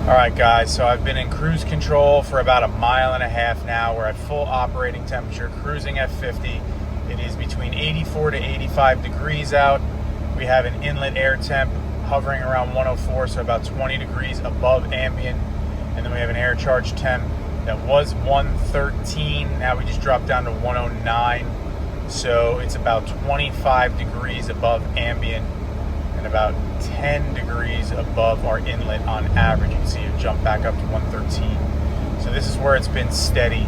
All right, guys, so I've been in cruise control for about a mile and a half now. We're at full operating temperature, cruising at 50. It is between 84 to 85 degrees out. We have an inlet air temp hovering around 104, so about 20 degrees above ambient. And then we have an air charge temp that was 113. Now we just dropped down to 109. So it's about 25 degrees above ambient and about 10 degrees above our inlet on average. You can see it jump back up to 113. So this is where it's been steady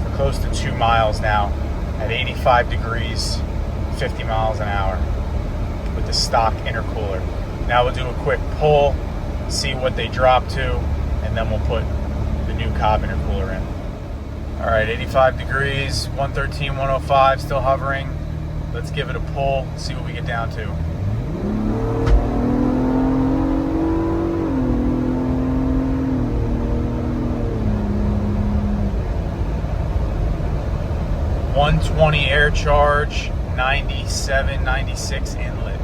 for close to 2 miles now at 85 degrees, 50 miles an hour with the stock intercooler. Now we'll do a quick pull, see what they drop to, and then we'll put the new Cobb intercooler in. All right, 85 degrees, 113, 105, still hovering. Let's give it a pull, see what we get down to. 120 air charge, 97, 96 inlet.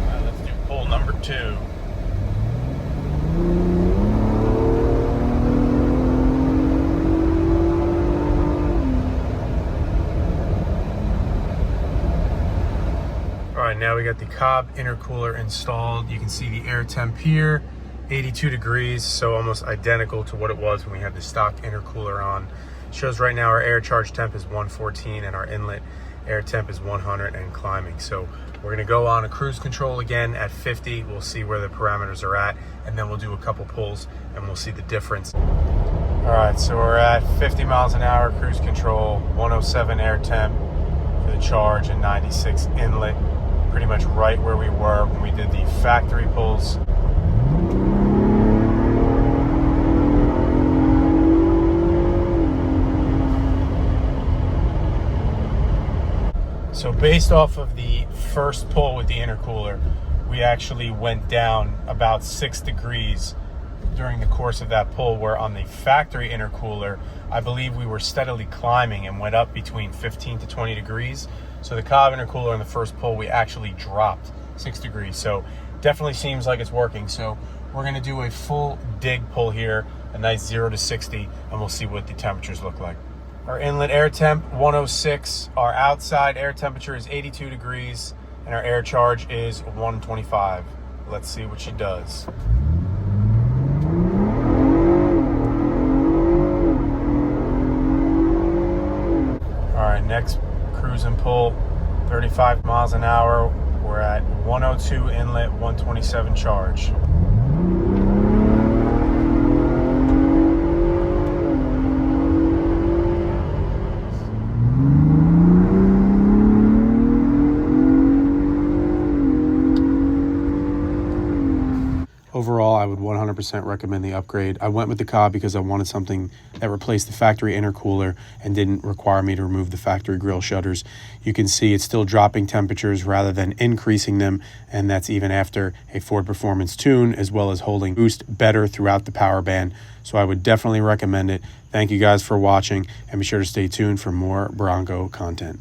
All right, let's do pull number 2. All right, now we got the Cobb intercooler installed. You can see the air temp here, 82 degrees, so almost identical to what it was when we had the stock intercooler on. Shows right now our air charge temp is 114 and our inlet air temp is 100 and climbing. So we're gonna go on a cruise control again at 50. We'll see where the parameters are at, and then we'll do a couple pulls and we'll see the difference. All right, so we're at 50 miles an hour cruise control, 107 air temp for the charge and 96 inlet. Pretty much right where we were when we did the factory pulls. So based off of the first pull with the intercooler, we actually went down about 6 degrees during the course of that pull, where on the factory intercooler, I believe we were steadily climbing and went up between 15 to 20 degrees. So the Cobb intercooler on the first pull, we actually dropped 6 degrees. So definitely seems like it's working. So we're gonna do a full dig pull here, a nice 0 to 60, and we'll see what the temperatures look like. Our inlet air temp, 106. Our outside air temperature is 82 degrees, and our air charge is 125. Let's see what she does. All right, next cruise and pull, 35 miles an hour. We're at 102 inlet, 127 charge. Overall, I would 100% recommend the upgrade. I went with the Cobb because I wanted something that replaced the factory intercooler and didn't require me to remove the factory grill shutters. You can see it's still dropping temperatures rather than increasing them, and that's even after a Ford Performance tune, as well as holding boost better throughout the power band. So I would definitely recommend it. Thank you guys for watching, and be sure to stay tuned for more Bronco content.